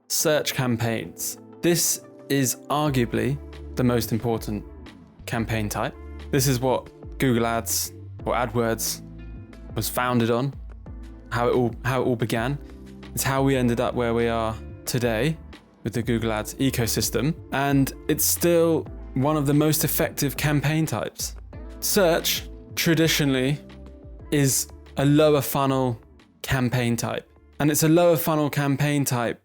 search campaigns. This is arguably the most important campaign type. This is what Google Ads or AdWords was founded on, how it all began. It's how we ended up where we are today with the Google Ads ecosystem, and it's still one of the most effective campaign types. Search traditionally is a lower funnel campaign type, and it's a lower funnel campaign type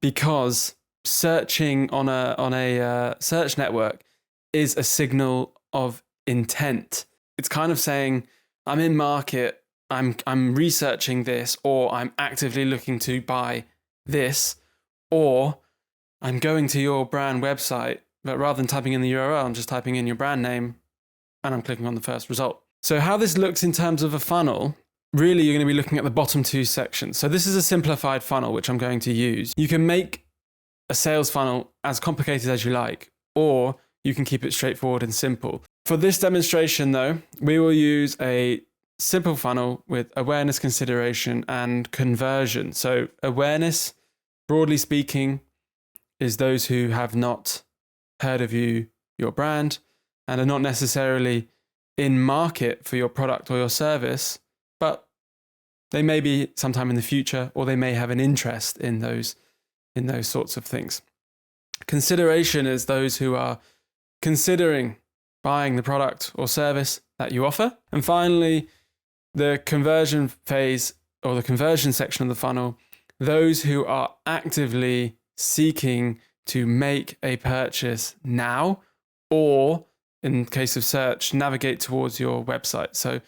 because searching on a search network is a signal of intent. It's kind of saying, I'm in market, I'm researching this, or I'm actively looking to buy this, or I'm going to your brand website, but rather than typing in the URL, I'm just typing in your brand name and I'm clicking on the first result. So how this looks in terms of a funnel, really you're going to be looking at the bottom two sections. So this is a simplified funnel, which I'm going to use. You can make a sales funnel as complicated as you like, or you can keep it straightforward and simple. For this demonstration though, we will use a simple funnel with awareness, consideration, and conversion. So awareness, broadly speaking, is those who have not heard of you, your brand, and are not necessarily in market for your product or your service, but they may be sometime in the future, or they may have an interest in those sorts of things. Consideration is those who are considering buying the product or service that you offer. And finally, the conversion phase, or the conversion section of the funnel, those who are actively seeking to make a purchase now, or in case of search, navigate towards your website. So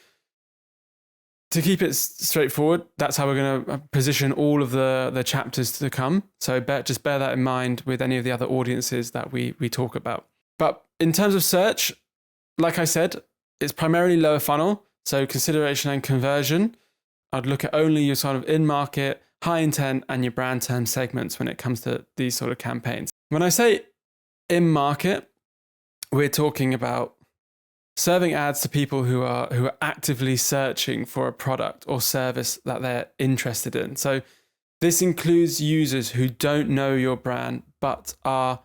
to keep it straightforward, that's how we're going to position all of the chapters to come. So just bear that in mind with any of the other audiences that we talk about. But in terms of search, like I said, it's primarily lower funnel. So consideration and conversion, I'd look at only your sort of in-market, high intent, and your brand term segments when it comes to these sort of campaigns. When I say in-market, we're talking about serving ads to people who are actively searching for a product or service that they're interested in. So this includes users who don't know your brand, but are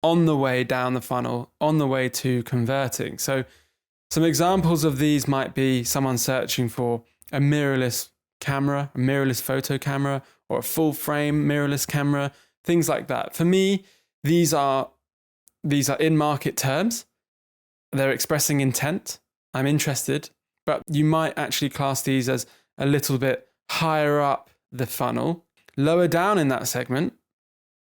on the way down the funnel, on the way to converting. So some examples of these might be someone searching for a mirrorless camera, a mirrorless photo camera, or a full frame mirrorless camera, things like that. For me, these are in-market terms. They're expressing intent. I'm interested, but you might actually class these as a little bit higher up the funnel. Lower down in that segment,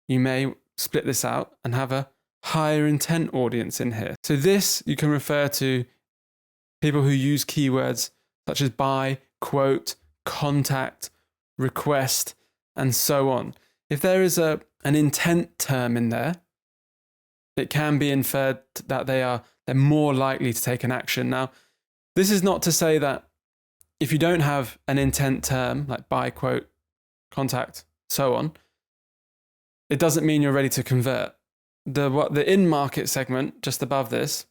you may split this out and have a higher intent audience in here. So this you can refer to people who use keywords such as buy, quote, contact, request, and so on. If there is an intent term in there, it can be inferred that they're more likely to take an action. Now, this is not to say that if you don't have an intent term like buy, quote, contact, so on, it doesn't mean you're ready to convert. The in-market segment just above this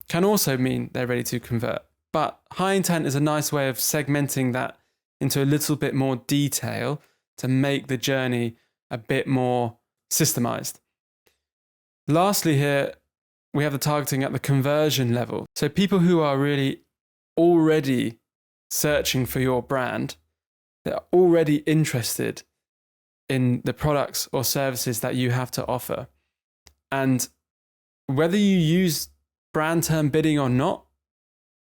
can also mean they're ready to convert. But high intent is a nice way of segmenting that into a little bit more detail to make the journey a bit more systemized. Lastly here, we have the targeting at the conversion level. So people who are really already searching for your brand, they're already interested in the products or services that you have to offer. And whether you use brand term bidding or not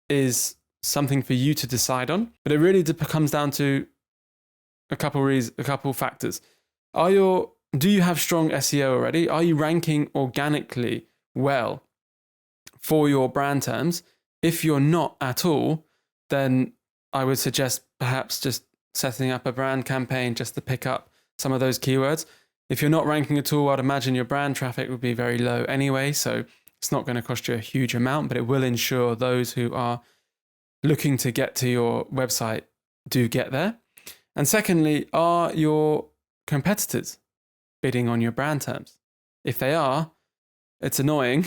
is something for you to decide on, but it really comes down to a couple factors. Do you have strong SEO already? Are you ranking organically well for your brand terms? If you're not at all, then I would suggest perhaps just setting up a brand campaign just to pick up some of those keywords. If you're not ranking at all, I'd imagine your brand traffic would be very low anyway, so it's not going to cost you a huge amount, but it will ensure those who are looking to get to your website do get there. And secondly, are your competitors bidding on your brand terms? If they are, it's annoying,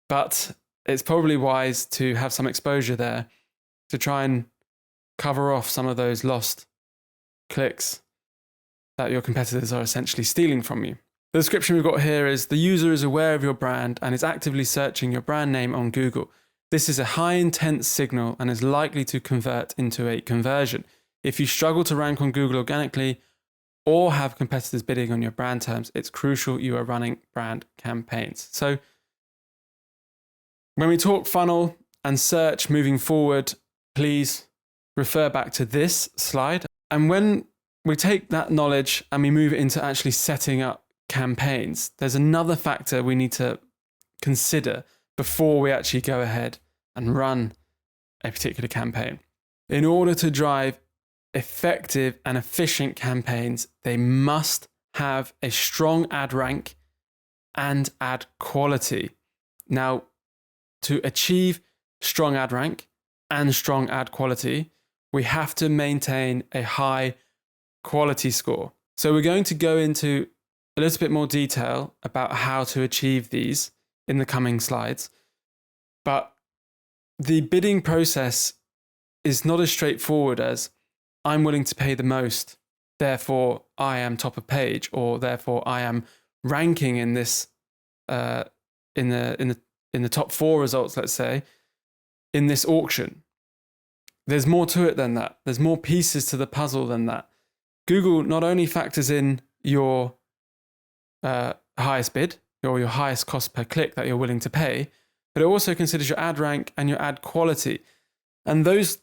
but it's probably wise to have some exposure there to try and cover off some of those lost clicks that your competitors are essentially stealing from you. The description we've got here is the user is aware of your brand and is actively searching your brand name on Google. This is a high intent signal and is likely to convert into a conversion. If you struggle to rank on Google organically or have competitors bidding on your brand terms, it's crucial you are running brand campaigns. So when we talk funnel and search moving forward, please refer back to this slide. And when we take that knowledge and we move it into actually setting up campaigns, there's another factor we need to consider before we actually go ahead and run a particular campaign. In order to drive effective and efficient campaigns, they must have a strong ad rank and ad quality. Now, to achieve strong ad rank and strong ad quality, we have to maintain a high quality score. So we're going to go into a little bit more detail about how to achieve these in the coming slides. But the bidding process is not as straightforward as I'm willing to pay the most, therefore I am top of page, or therefore I am ranking in this in the top 4 results, let's say, in this auction. There's more to it than that. There's more pieces to the puzzle than that. Google not only factors in your highest bid or your highest cost per click that you're willing to pay, but it also considers your ad rank and your ad quality. And those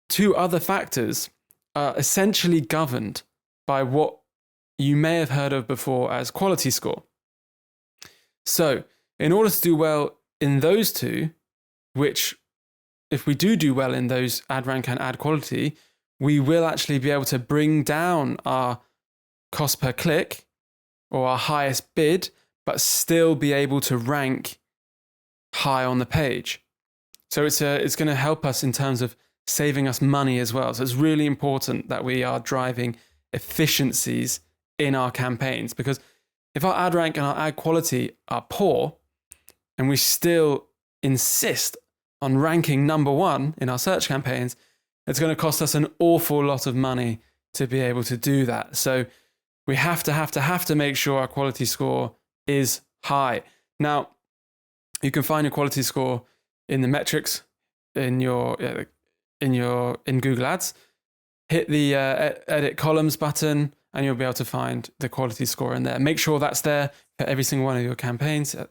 2 other factors are essentially governed by what you may have heard of before as quality score. So in order to do well in those 2, which if we do well in those ad rank and ad quality, we will actually be able to bring down our cost per click or our highest bid, but still be able to rank high on the page. So it's going to help us in terms of saving us money as well. So it's really important that we are driving efficiencies in our campaigns, because if our ad rank and our ad quality are poor and we still insist on ranking number 1 in our search campaigns, it's going to cost us an awful lot of money to be able to do that. So we have to make sure our quality score is high. Now, you can find your quality score in the metrics in Google Ads. Hit the edit columns button and you'll be able to find the quality score in there. Make sure that's there for every single one of your campaigns at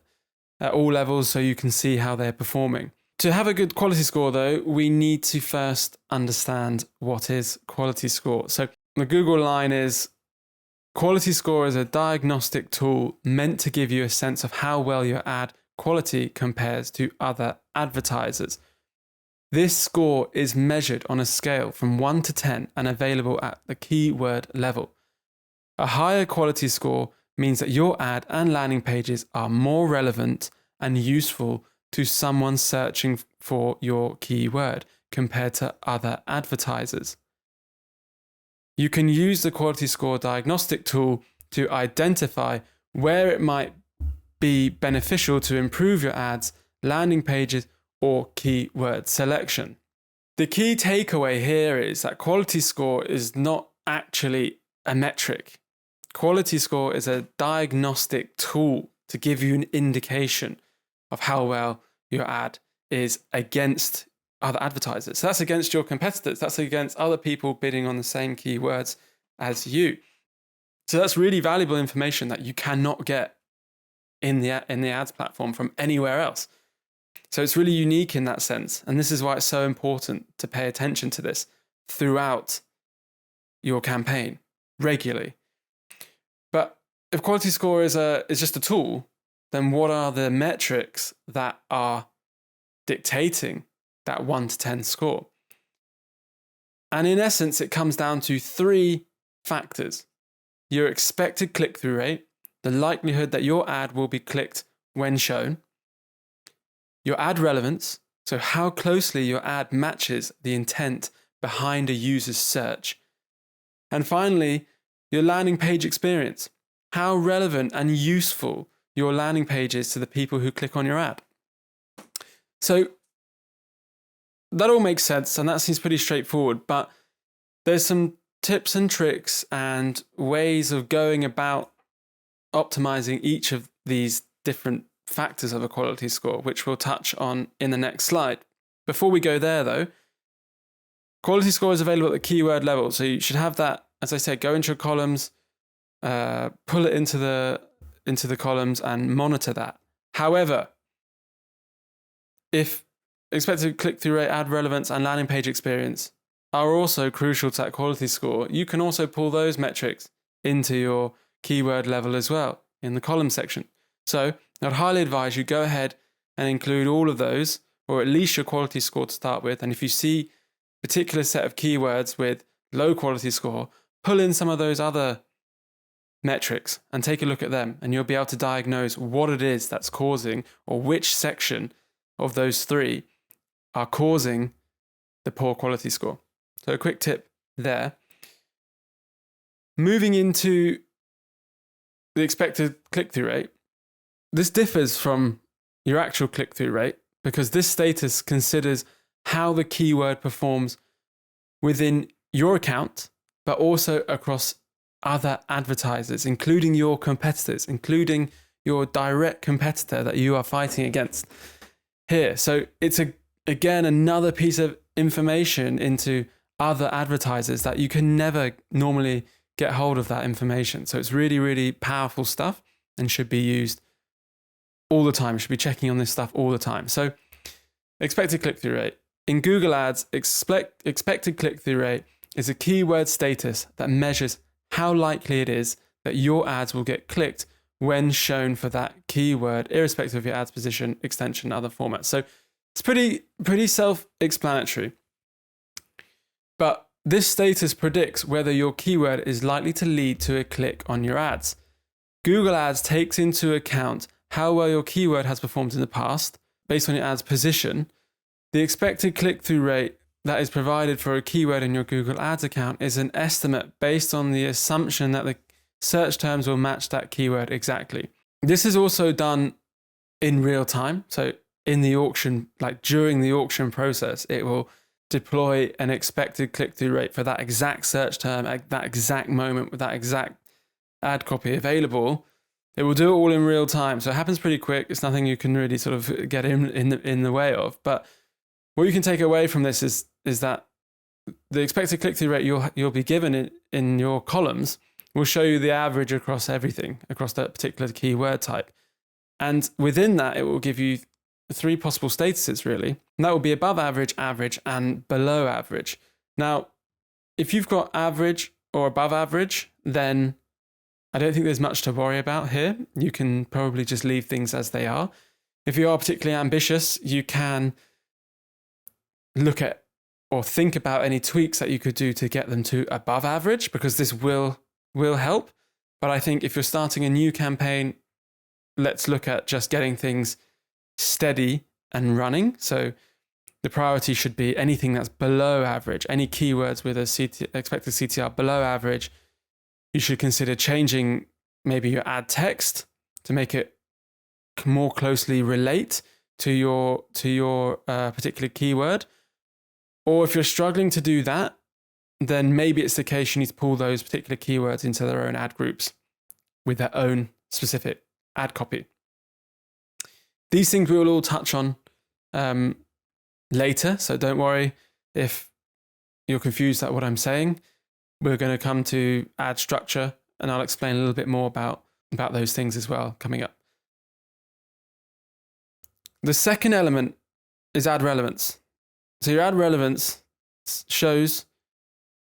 all levels so you can see how they're performing. To have a good quality score, though, we need to first understand what is quality score. So the Google line is, quality score is a diagnostic tool meant to give you a sense of how well your ad quality compares to other advertisers. This score is measured on a scale from 1 to 10 and available at the keyword level. A higher quality score means that your ad and landing pages are more relevant and useful to someone searching for your keyword compared to other advertisers. You can use the quality score diagnostic tool to identify where it might be beneficial to improve your ads, landing pages, or keyword selection. The key takeaway here is that quality score is not actually a metric. Quality score is a diagnostic tool to give you an indication of how well your ad is against other advertisers. So that's against your competitors. That's against other people bidding on the same keywords as you. So that's really valuable information that you cannot get in the ads platform from anywhere else. So it's really unique in that sense. And this is why it's so important to pay attention to this throughout your campaign regularly. But if quality score is just a tool, then what are the metrics that are dictating that 1 to 10 score? And in essence, it comes down to 3 factors: your expected click-through rate, the likelihood that your ad will be clicked when shown, your ad relevance, so how closely your ad matches the intent behind a user's search, and finally, your landing page experience, how relevant and useful your landing page is to the people who click on your ad. So that all makes sense, and that seems pretty straightforward, but there's some tips and tricks and ways of going about optimizing each of these different factors of a quality score, which we'll touch on in the next slide. Before we go there though, quality score is available at the keyword level. So you should have that, as I said, go into your columns, pull it into the columns and monitor that. However, if expected click-through rate, ad relevance, and landing page experience are also crucial to that quality score, you can also pull those metrics into your keyword level as well in the column section. So I'd highly advise you go ahead and include all of those, or at least your quality score to start with. And if you see a particular set of keywords with low quality score, pull in some of those other metrics and take a look at them, and you'll be able to diagnose what it is that's causing, or which section of those three are causing the poor quality score. So a quick tip there. Moving into the expected click-through rate, this differs from your actual click-through rate because this status considers how the keyword performs within your account, but also across other advertisers, including your competitors, including your direct competitor that you are fighting against here. So it's again another piece of information into other advertisers that you can never normally get hold of that information. So it's really, really powerful stuff and should be used all the time. You should be checking on this stuff all the time. So expected click-through rate. In Google Ads, expected click-through rate is a keyword status that measures how likely it is that your ads will get clicked when shown for that keyword, irrespective of your ads position, extension, other formats. So it's pretty self-explanatory. But this status predicts whether your keyword is likely to lead to a click on your ads. Google Ads takes into account how well your keyword has performed in the past based on your ad's position. The expected click-through rate that is provided for a keyword in your Google Ads account is an estimate based on the assumption that the search terms will match that keyword exactly. This is also done in real time. So in the auction, like during the auction process, it will deploy an expected click-through rate for that exact search term at that exact moment with that exact ad copy available. It will do it all in real time. So it happens pretty quick. It's nothing you can really sort of get in the way of. But what you can take away from this is that the expected click-through rate you'll be given in your columns will show you the average across everything, across that particular keyword type. And within that, it will give you three possible statuses, really. And that will be above average, average, and below average. Now, if you've got average or above average, then I don't think there's much to worry about here. You can probably just leave things as they are. If you are particularly ambitious, you can look at or think about any tweaks that you could do to get them to above average, because this will help. But I think if you're starting a new campaign, let's look at just getting things steady and running. So the priority should be anything that's below average, any keywords with a expected CTR below average. You should consider changing maybe your ad text to make it more closely relate to your particular keyword. Or if you're struggling to do that, then maybe it's the case you need to pull those particular keywords into their own ad groups with their own specific ad copy. These things we will all touch on later, so don't worry if you're confused at what I'm saying. We're going to come to ad structure, and I'll explain a little bit more about those things as well coming up. The second element is ad relevance. So your ad relevance shows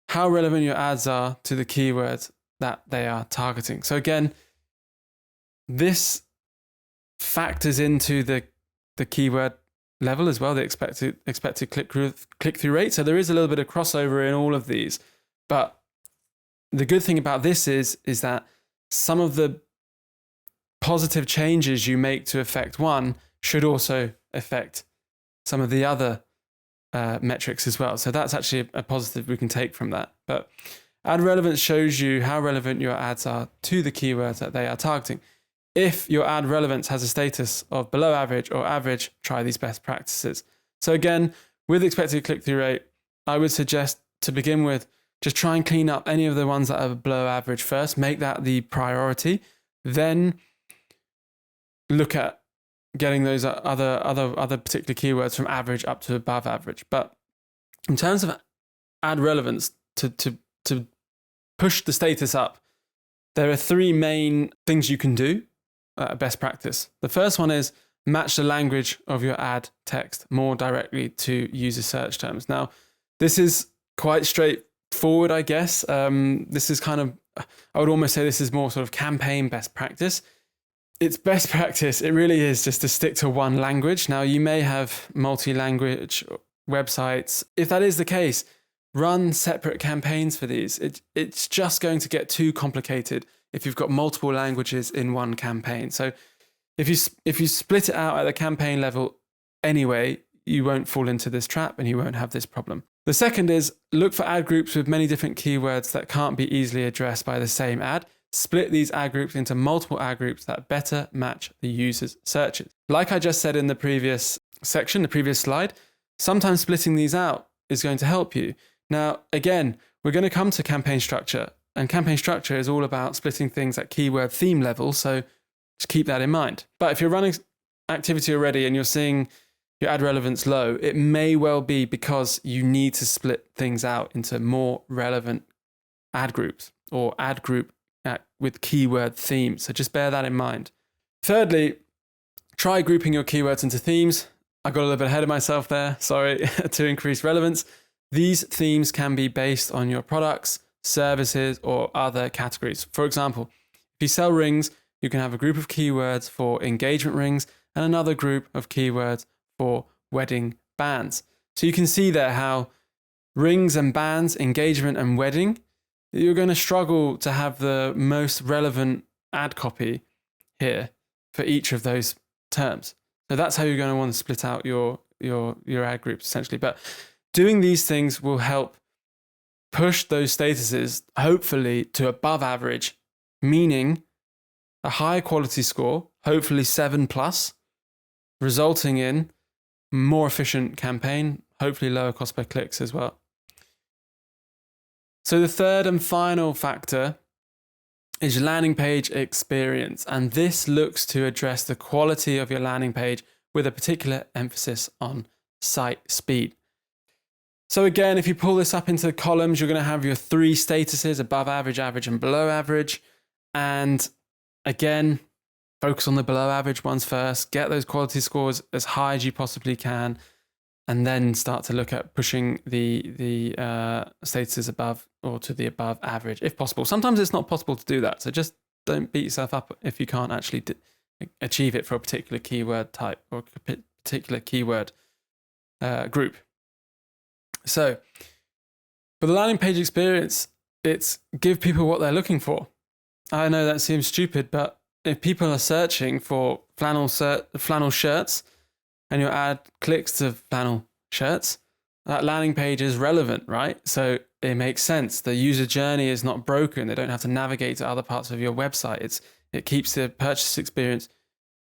how relevant your ads are to the keywords that they are targeting. So again, this factors into the keyword level as well, the expected click-through rate. So there is a little bit of crossover in all of these. But the good thing about this is that some of the positive changes you make to affect one should also affect some of the other metrics as well. So that's actually a positive we can take from that. But ad relevance shows you how relevant your ads are to the keywords that they are targeting. If your ad relevance has a status of below average or average, try these best practices. So again, with expected click-through rate, I would suggest to begin with Just try and clean up any of the ones that are below average first. Make that the priority. Then look at getting those other particular keywords from average up to above average. But in terms of ad relevance, to push the status up, there are three main things you can do, best practice. The first one is match the language of your ad text more directly to user search terms. Now, this is quite straightforward, I guess. This is kind of, I would almost say this is more sort of campaign best practice. It's best practice. It really is just to stick to one language. Now, you may have multi-language websites. If that is the case, run separate campaigns for these. It's just going to get too complicated if you've got multiple languages in one campaign. So if you split it out at the campaign level anyway, you won't fall into this trap and you won't have this problem. The second is look for ad groups with many different keywords that can't be easily addressed by the same ad. Split these ad groups into multiple ad groups that better match the user's searches. Like I just said in the previous section, the previous slide, sometimes splitting these out is going to help you. Now, again, we're going to come to campaign structure, and campaign structure is all about splitting things at keyword theme level. So just keep that in mind. But if you're running activity already and you're seeing your ad relevance low, it may well be because you need to split things out into more relevant ad groups or ad group with keyword themes. So just bear that in mind. Thirdly, try grouping your keywords into themes. I got a little bit ahead of myself there, sorry, to increase relevance. These themes can be based on your products, services, or other categories. For example, if you sell rings, you can have a group of keywords for engagement rings and another group of keywords for wedding bands. So you can see there how rings and bands, engagement and wedding, you're going to struggle to have the most relevant ad copy here for each of those terms. So that's how you're going to want to split out your ad groups essentially. But doing these things will help push those statuses hopefully to above average, meaning a higher quality score, hopefully 7+, resulting in more efficient campaign, hopefully lower cost per clicks as well. So the third and final factor is your landing page experience. And this looks to address the quality of your landing page with a particular emphasis on site speed. So again, if you pull this up into the columns, you're going to have your three statuses: above average, average, and below average. And again, focus on the below average ones first, get those quality scores as high as you possibly can, and then start to look at pushing the statuses above or to the above average if possible. Sometimes it's not possible to do that, so just don't beat yourself up if you can't actually achieve it for a particular keyword type or a particular keyword group. So for the landing page experience, it's give people what they're looking for. I know that seems stupid, but if people are searching for flannel shirts and your ad clicks to flannel shirts, that landing page is relevant, right? So it makes sense. The user journey is not broken. They don't have to navigate to other parts of your website. It keeps the purchase experience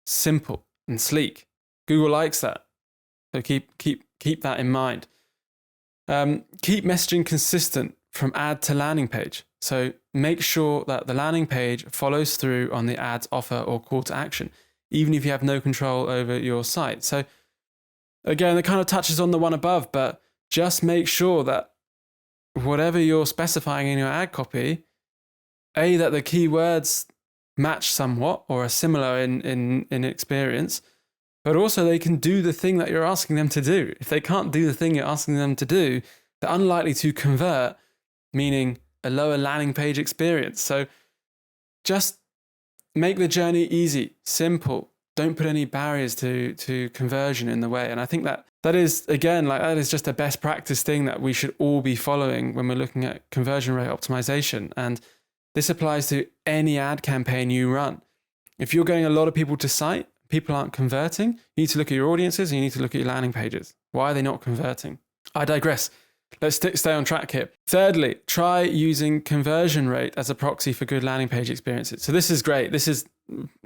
simple and sleek. Google likes that. So keep that in mind. Keep messaging consistent from ad to landing page. So make sure that the landing page follows through on the ad's offer or call to action, even if you have no control over your site. So again, it kind of touches on the one above, but just make sure that whatever you're specifying in your ad copy, that the keywords match somewhat or are similar in experience, but also they can do the thing that you're asking them to do. If they can't do the thing you're asking them to do, they're unlikely to convert, meaning a lower landing page experience. So just make the journey easy, simple. Don't put any barriers to conversion in the way. And I think that is, again, that is just a best practice thing that we should all be following when we're looking at conversion rate optimization. And this applies to any ad campaign you run. If you're getting a lot of people to site, people aren't converting, you need to look at your audiences and you need to look at your landing pages. Why are they not converting? I digress. Let's stay on track here. Thirdly, try using conversion rate as a proxy for good landing page experiences. So this is great. This is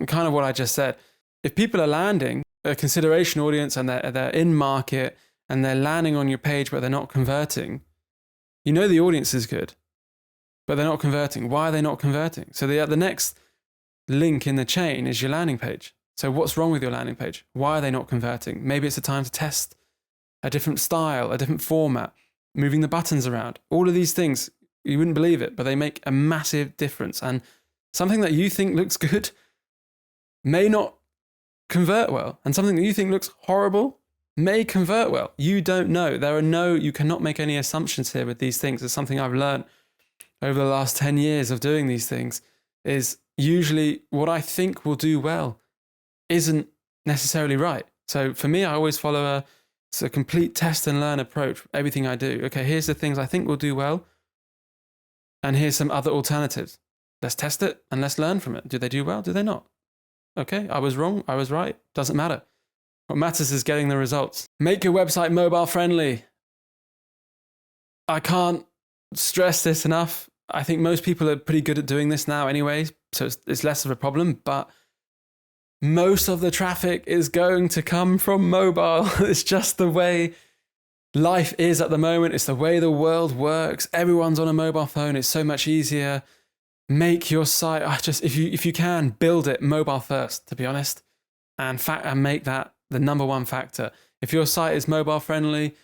kind of what I just said. If people are landing a consideration audience and they're in market and they're landing on your page but they're not converting, you know the audience is good. but they're not converting. Why are they not converting? So the next link in the chain is your landing page. So what's wrong with your landing page? Why are they not converting? Maybe it's a time to test a different style, a different format, moving the buttons around. All of these things, you wouldn't believe it, but they make a massive difference. And something that you think looks good may not convert well. And something that you think looks horrible may convert well. You don't know. You cannot make any assumptions here with these things. It's something I've learned over the last 10 years of doing these things, is usually what I think will do well isn't necessarily right. So for me, I always follow a complete test and learn approach. Everything I do. Okay, here's the things I think will do well. And here's some other alternatives. Let's test it and let's learn from it. Do they do well? Do they not? Okay, I was wrong. I was right. Doesn't matter. What matters is getting the results. Make your website mobile friendly. I can't stress this enough. I think most people are pretty good at doing this now anyway, so it's less of a problem, but most of the traffic is going to come from mobile. It's just the way life is at the moment. It's the way the world works. Everyone's on a mobile phone. It's so much easier. Make your site, if you can, build it mobile first, to be honest, and make that the number one factor. If your site is mobile friendly,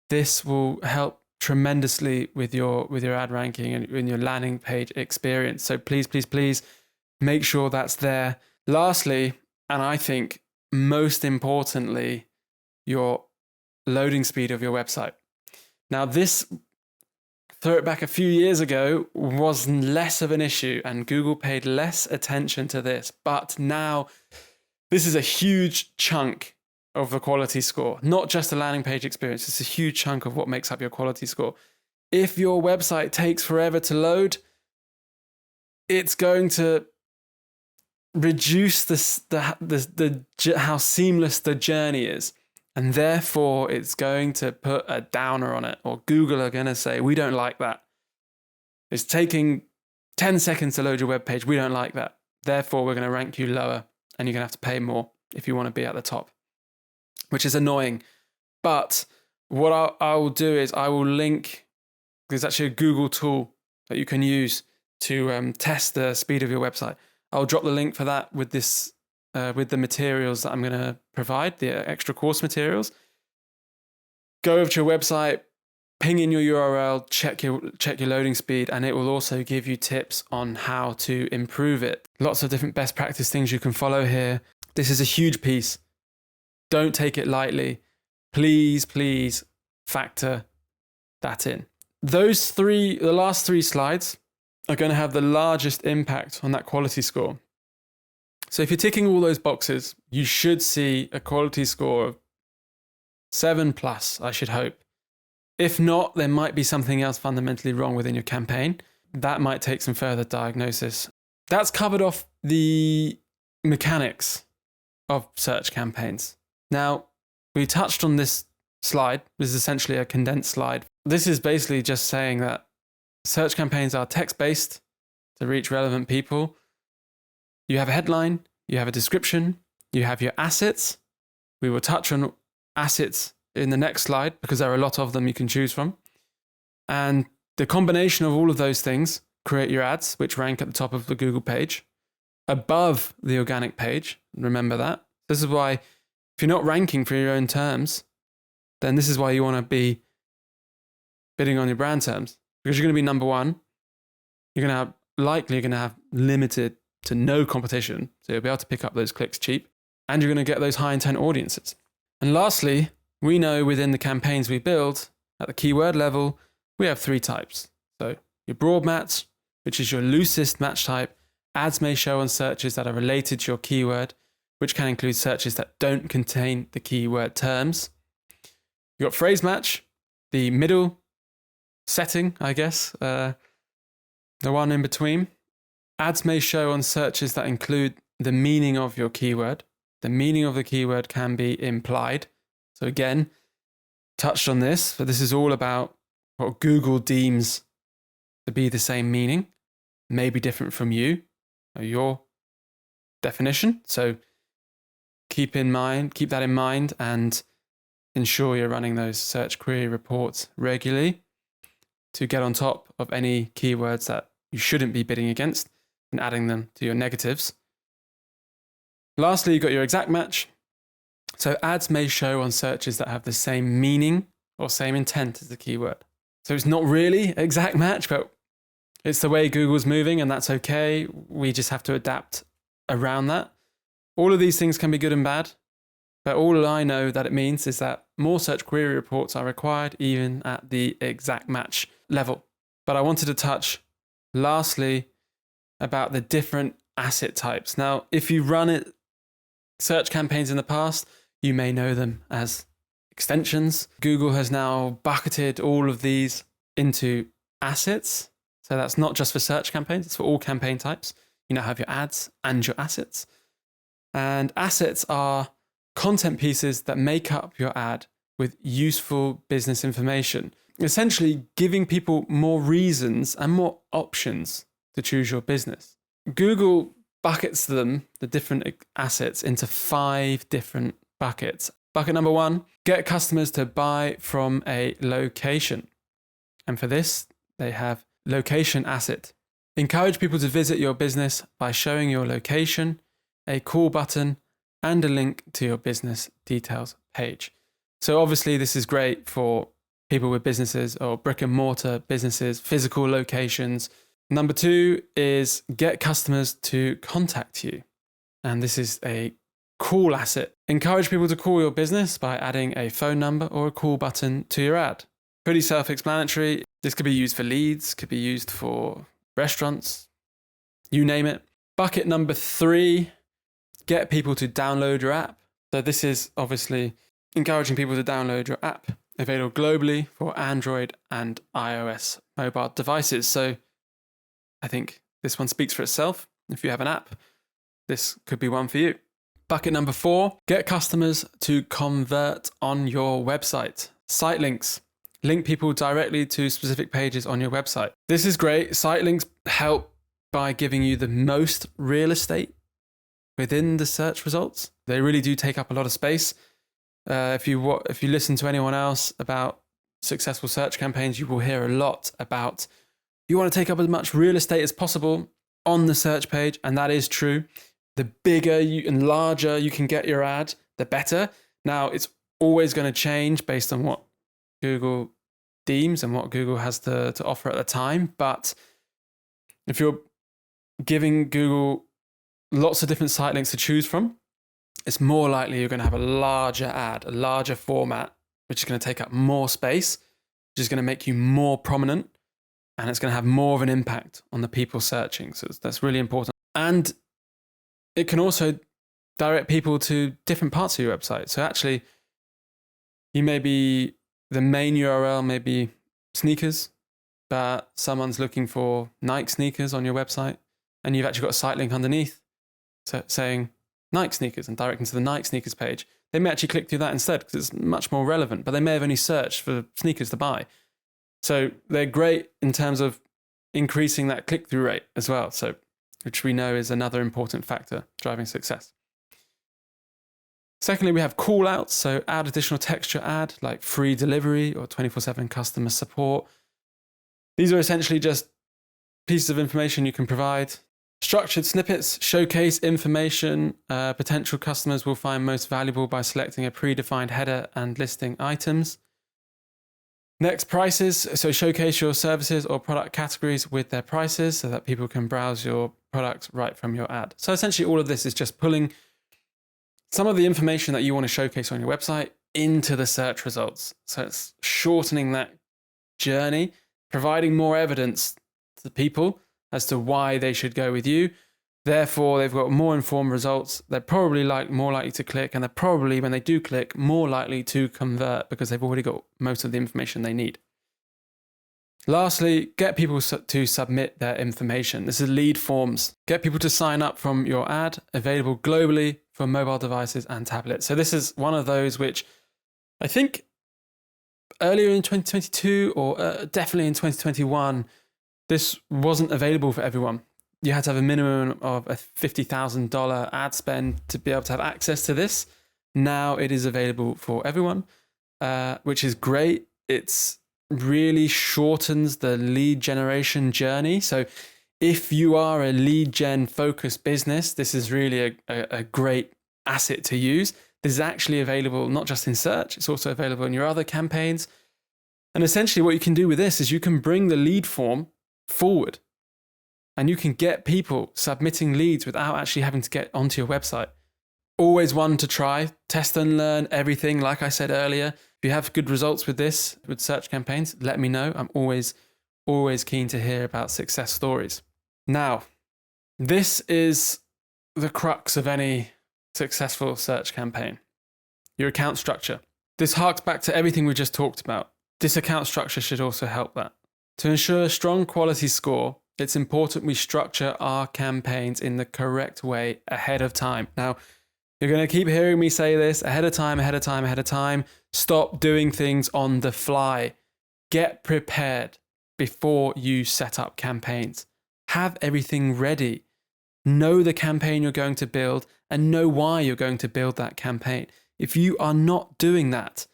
this will help tremendously with your ad ranking and in your landing page experience. So please, please, please make sure that's there. Lastly, and I think most importantly, your loading speed of your website. Now this, throw it back a few years ago, was less of an issue and Google paid less attention to this. But now this is a huge chunk of the quality score, not just the landing page experience. It's a huge chunk of what makes up your quality score. If your website takes forever to load, it's going to reduce how seamless the journey is. And therefore, it's going to put a downer on it, or Google are going to say, we don't like that. It's taking 10 seconds to load your web page. We don't like that. Therefore, we're going to rank you lower and you're going to have to pay more if you want to be at the top, which is annoying. But what I will do is I will link, there's actually a Google tool that you can use to test the speed of your website. I'll drop the link for that with this with the materials that I'm going to provide, the extra course materials. Go over to your website, ping in your URL, check your loading speed, and it will also give you tips on how to improve it. Lots of different best practice things you can follow here. This is a huge piece. Don't take it lightly. Please, please factor that in. The last three slides are going to have the largest impact on that quality score. So if you're ticking all those boxes, you should see a quality score of 7+, I should hope. If not, there might be something else fundamentally wrong within your campaign. That might take some further diagnosis. That's covered off the mechanics of search campaigns. Now, we touched on this slide. This is essentially a condensed slide. This is basically just saying that search campaigns are text-based to reach relevant people. You have a headline, you have a description, you have your assets. We will touch on assets in the next slide because there are a lot of them you can choose from. And the combination of all of those things create your ads, which rank at the top of the Google page, above the organic page. Remember that. This is why if you're not ranking for your own terms, then this is why you want to be bidding on your brand terms, because you're going to be number one. You're going to have limited to no competition, so you'll be able to pick up those clicks cheap, and you're going to get those high intent audiences. And lastly, we know within the campaigns we build at the keyword level, we have 3 types. So your broad match, which is your loosest match type. Ads may show on searches that are related to your keyword, which can include searches that don't contain the keyword terms. You've got phrase match, the middle setting, I guess, the one in between. Ads may show on searches that include the meaning of your keyword. The meaning of the keyword can be implied. So again, touched on this, but this is all about what Google deems to be the same meaning, may be different from you or your definition. So keep that in mind and ensure you're running those search query reports regularly to get on top of any keywords that you shouldn't be bidding against and adding them to your negatives. Lastly, you've got your exact match. So ads may show on searches that have the same meaning or same intent as the keyword. So it's not really exact match, but it's the way Google's moving, and that's okay. We just have to adapt around that. All of these things can be good and bad, but all I know that it means is that more search query reports are required even at the exact match level. But I wanted to touch lastly about the different asset types. Now, if you run search campaigns in the past, you may know them as extensions. Google has now bucketed all of these into assets. So that's not just for search campaigns, it's for all campaign types. You now have your ads and your assets. And assets are content pieces that make up your ad with useful business information, essentially giving people more reasons and more options to choose your business. Google buckets them, the different assets, into 5 different buckets. Bucket number 1, get customers to buy from a location. And for this, they have location asset. Encourage people to visit your business by showing your location, a call button, and a link to your business details page. So obviously this is great for people with businesses or brick and mortar businesses, physical locations. Number 2 is get customers to contact you. And this is a call asset. Encourage people to call your business by adding a phone number or a call button to your ad. Pretty self-explanatory. This could be used for leads, could be used for restaurants, you name it. Bucket number 3, get people to download your app. So this is obviously encouraging people to download your app, available globally for Android and iOS mobile devices. So I think this one speaks for itself. If you have an app, this could be one for you. Bucket number 4, get customers to convert on your website. Site links. Link people directly to specific pages on your website. This is great. Site links help by giving you the most real estate within the search results. They really do take up a lot of space. If you listen to anyone else about successful search campaigns, you will hear a lot about you want to take up as much real estate as possible on the search page, and that is true. The bigger and larger you can get your ad, the better. Now, it's always going to change based on what Google deems and what Google has to offer at the time. But if you're giving Google lots of different site links to choose from, it's more likely you're going to have a larger ad, a larger format, which is going to take up more space, which is going to make you more prominent, and it's going to have more of an impact on the people searching. So that's really important. And it can also direct people to different parts of your website. So actually, the main URL may be sneakers, but someone's looking for Nike sneakers on your website, and you've actually got a site link underneath saying Nike sneakers and directing to the Nike sneakers page. They may actually click through that instead because it's much more relevant, but they may have only searched for sneakers to buy. So they're great in terms of increasing that click-through rate as well, so which we know is another important factor driving success. Secondly, we have call-outs, so add additional texture ad like free delivery or 24/7 customer support. These are essentially just pieces of information you can provide. Structured snippets showcase information potential customers will find most valuable by selecting a predefined header and listing items. Next, prices. So showcase your services or product categories with their prices so that people can browse your product right from your ad. So essentially all of this is just pulling some of the information that you want to showcase on your website into the search results. So it's shortening that journey, providing more evidence to people as to why they should go with you. Therefore, they've got more informed results. They're probably more likely to click, and they're probably, when they do click, more likely to convert because they've already got most of the information they need. Lastly, get people to submit their information. This is lead forms. Get people to sign up from your ad, available globally for mobile devices and tablets. So this is one of those which I think earlier in 2022 or definitely in 2021, this wasn't available for everyone. You had to have a minimum of a $50,000 ad spend to be able to have access to this. Now it is available for everyone, which is great. It's really shortens the lead generation journey. So If you are a lead gen focused business, this is really a great asset to use. This is actually available not just in search, it's also available in your other campaigns. And essentially what you can do with this is you can bring the lead form forward and you can get people submitting leads without actually having to get onto your website. Always one to try, test and learn everything. Like I said earlier, if you have good results with this, with search campaigns, let me know. I'm always keen to hear about success stories. Now, this is the crux of any successful search campaign. Your account structure. This harks back to everything we just talked about. This account structure should also help that. To ensure a strong quality score, it's important we structure our campaigns in the correct way ahead of time. Now, you're going to keep hearing me say this ahead of time. Stop doing things on the fly. Get prepared before you set up campaigns. Have everything ready. Know the campaign you're going to build and know why you're going to build that campaign. If you are not doing that,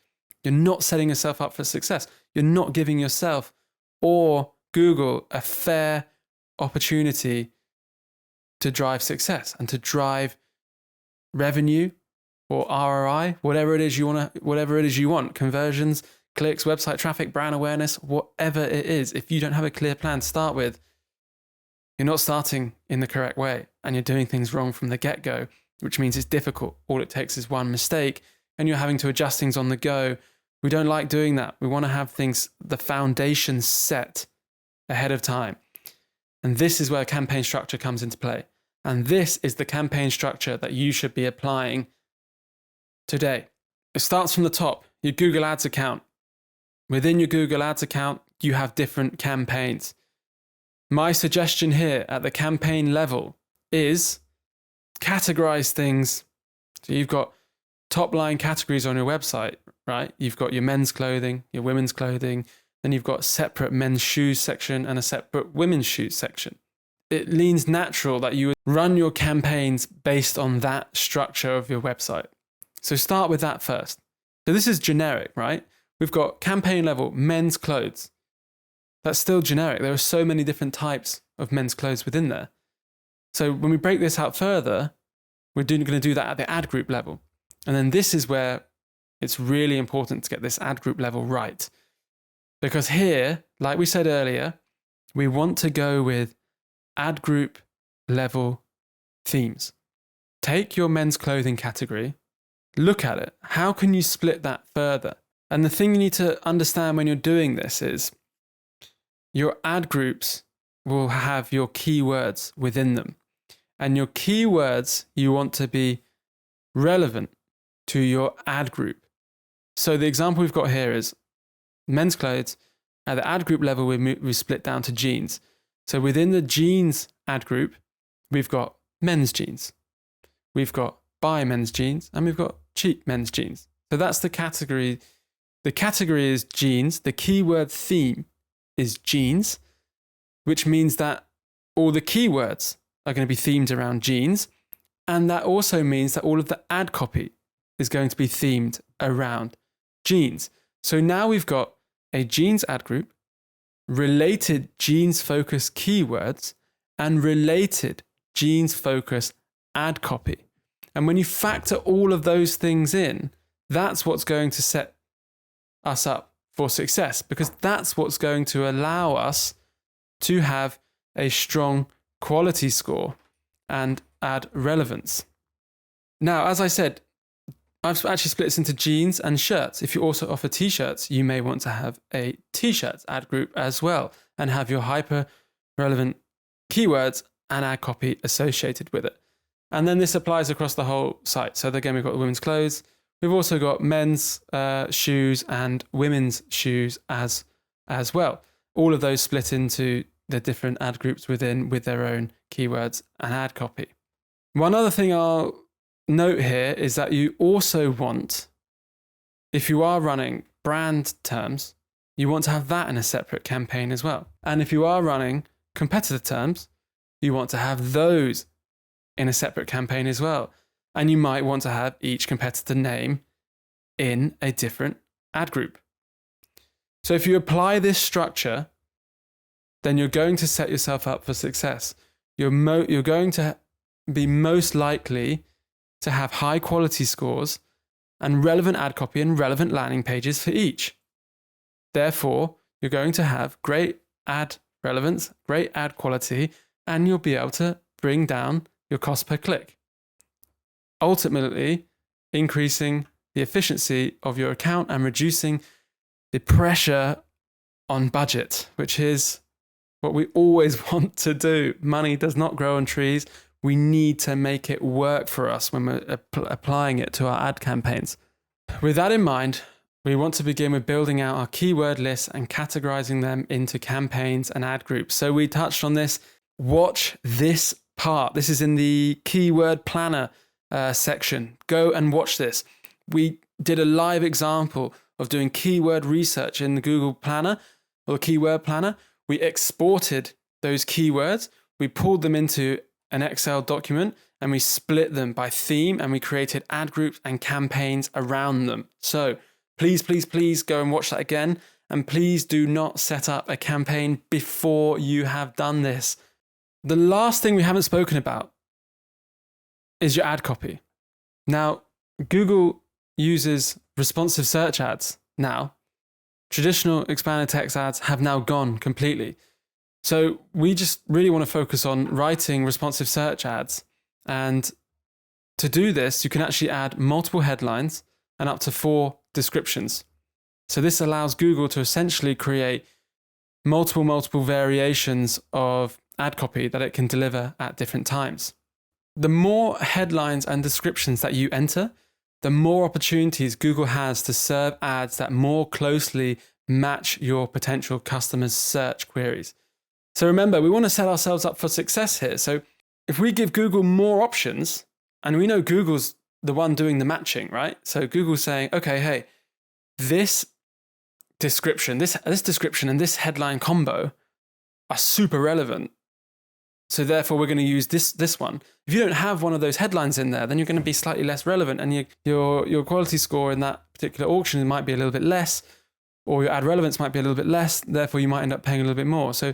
you're not setting yourself up for success. You're not giving yourself or Google a fair opportunity to drive success and to drive revenue or ROI, whatever it is you want, conversions, clicks, website traffic, brand awareness, whatever it is. If you don't have a clear plan to start with, you're not starting in the correct way and you're doing things wrong from the get-go, which means it's difficult. All it takes is one mistake and you're having to adjust things on the go. We don't like doing that. We want to have things, the foundation set ahead of time. And this is where campaign structure comes into play. And this is the campaign structure that you should be applying today. It starts from the top, your Google Ads account. Within your Google Ads account, you have different campaigns. My suggestion here at the campaign level is categorize things. So you've got top line categories on your website, right? You've got your men's clothing, your women's clothing, then you've got a separate men's shoes section and a separate women's shoes section. It leans natural that you would run your campaigns based on that structure of your website. So start with that first. So this is generic, right? We've got campaign level men's clothes. That's still generic. There are so many different types of men's clothes within there. So when we break this out further, we're going to do that at the ad group level. And then this is where it's really important to get this ad group level right. Because here, like we said earlier, we want to go with ad group level themes. Take your men's clothing category, look at it. How can you split that further? And the thing you need to understand when you're doing this is your ad groups will have your keywords within them. And your keywords you want to be relevant to your ad group. So the example we've got here is men's clothes. At the ad group level, we split down to jeans. So within the jeans ad group, we've got men's jeans. We've got buy men's jeans and we've got cheap men's jeans. So that's the category. The category is jeans. The keyword theme is jeans, which means that all the keywords are going to be themed around jeans. And that also means that all of the ad copy is going to be themed around jeans. So now we've got a jeans ad group, related jeans focused keywords, and related jeans focused ad copy. And when you factor all of those things in, that's what's going to set us up for success, because that's what's going to allow us to have a strong quality score and add relevance. Now, as I said, I've actually split this into jeans and shirts. If you also offer t-shirts, you may want to have a t-shirts ad group as well and have your hyper relevant keywords and ad copy associated with it. And then this applies across the whole site. So again, we've got the women's clothes. We've also got men's shoes and women's shoes as well. All of those split into the different ad groups within with their own keywords and ad copy. One other thing I'll note here is that you also want, if you are running brand terms, you want to have that in a separate campaign as well. And if you are running competitor terms, you want to have those in a separate campaign as well. And you might want to have each competitor name in a different ad group. So if you apply this structure then you're going to set yourself up for success. You're going to be most likely to have high quality scores and relevant ad copy and relevant landing pages for each. Therefore, you're going to have great ad relevance, great ad quality, and you'll be able to bring down your cost per click. Ultimately, increasing the efficiency of your account and reducing the pressure on budget, which is what we always want to do. Money does not grow on trees. We need to make it work for us when we're applying it to our ad campaigns. With that in mind, we want to begin with building out our keyword lists and categorizing them into campaigns and ad groups. So we touched on this. Watch this part. This is in the keyword planner section. Go and watch this. We did a live example of doing keyword research in the Google Planner or keyword planner. We exported those keywords. We pulled them into an Excel document and we split them by theme and we created ad groups and campaigns around them. So please, please, please go and watch that again. And please do not set up a campaign before you have done this. The last thing we haven't spoken about is your ad copy. Now, Google uses responsive search ads now. Traditional expanded text ads have now gone completely. So we just really want to focus on writing responsive search ads. And to do this, you can actually add multiple headlines and up to 4 descriptions. So this allows Google to essentially create multiple variations of ad copy that it can deliver at different times. The more headlines and descriptions that you enter, the more opportunities Google has to serve ads that more closely match your potential customers' search queries. So remember, we want to set ourselves up for success here. So if we give Google more options, and we know Google's the one doing the matching, right? So Google's saying, okay, hey, this description, this description and this headline combo are super relevant. So therefore, we're going to use this one. If you don't have one of those headlines in there, then you're going to be slightly less relevant, and your quality score in that particular auction might be a little bit less, or your ad relevance might be a little bit less. Therefore, you might end up paying a little bit more. So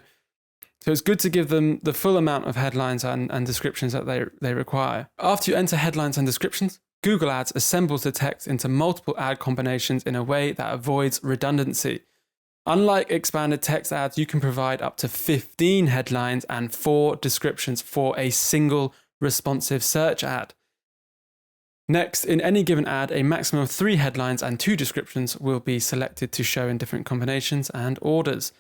it's good to give them the full amount of headlines and descriptions that they require. After you enter headlines and descriptions, Google Ads assembles the text into multiple ad combinations in a way that avoids redundancy. Unlike expanded text ads, you can provide up to 15 headlines and 4 descriptions for a single responsive search ad. Next, in any given ad, a maximum of 3 headlines and 2 descriptions will be selected to show in different combinations and orders.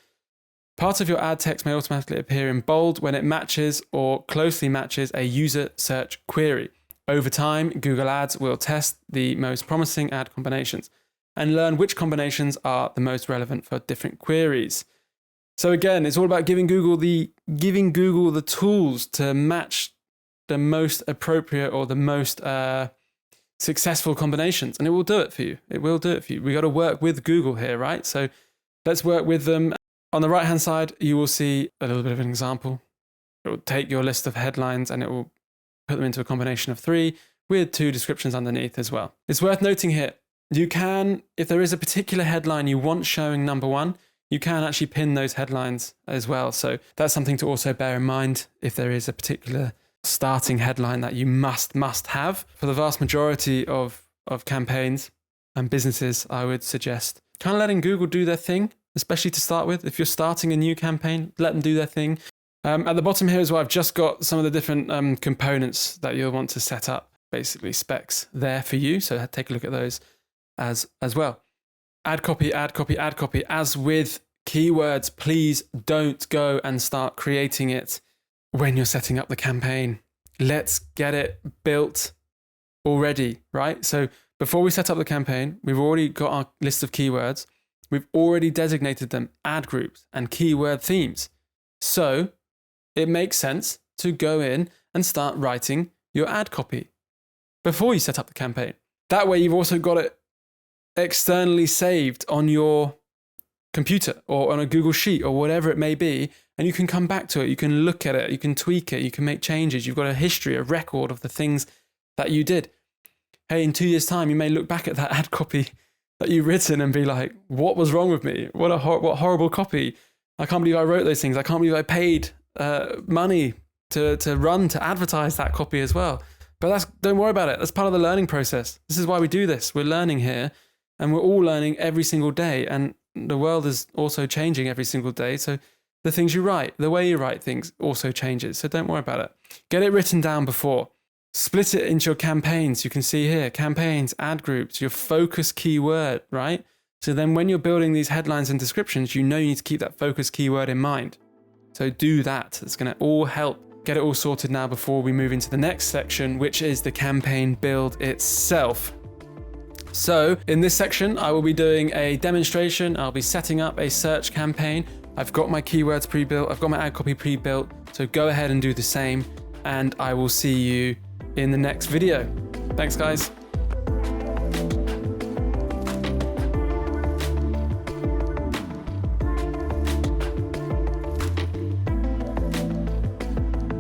Part of your ad text may automatically appear in bold when it matches or closely matches a user search query. Over time, Google Ads will test the most promising ad combinations and learn which combinations are the most relevant for different queries. So again, it's all about giving Google the tools to match the most appropriate or the most successful combinations, and it will do it for you. It will do it for you. We got to work with Google here, right? So let's work with them. On the right-hand side, you will see a little bit of an example. It will take your list of headlines and it will put them into a combination of 3 with 2 descriptions underneath as well. It's worth noting here, you can, if there is a particular headline you want showing number 1, you can actually pin those headlines as well. So that's something to also bear in mind if there is a particular starting headline that you must have. For the vast majority of campaigns and businesses, I would suggest kind of letting Google do their thing, especially to start with. If you're starting a new campaign, let them do their thing. At the bottom here as well, I've just got some of the different components that you'll want to set up, basically specs there for you. So take a look at those as well. Ad copy. As with keywords, please don't go and start creating it when you're setting up the campaign. Let's get it built already, right? So before we set up the campaign, we've already got our list of keywords. We've already designated them ad groups and keyword themes. So it makes sense to go in and start writing your ad copy before you set up the campaign. That way you've also got it externally saved on your computer or on a Google Sheet or whatever it may be, and you can come back to it, you can look at it, you can tweak it, you can make changes. You've got a history, a record of the things that you did. Hey, in 2 years' time, you may look back at that ad copy that you've written and be like, what was wrong with me? What horrible copy. I can't believe I wrote those things. I can't believe I paid money to advertise that copy as well. But don't worry about it. That's part of the learning process. This is why we do this. We're learning here, and we're all learning every single day. And the world is also changing every single day. So the things you write, the way you write things also changes. So don't worry about it. Get it written down before. Split it into your campaigns. You can see here, campaigns, ad groups, your focus keyword, right? So then when you're building these headlines and descriptions, you know you need to keep that focus keyword in mind. So do that. It's going to all help. Get it all sorted now before we move into the next section, which is the campaign build itself. So in this section, I will be doing a demonstration. I'll be setting up a search campaign. I've got my keywords pre-built. I've got my ad copy pre-built. So go ahead and do the same. And I will see you in the next video. Thanks, guys.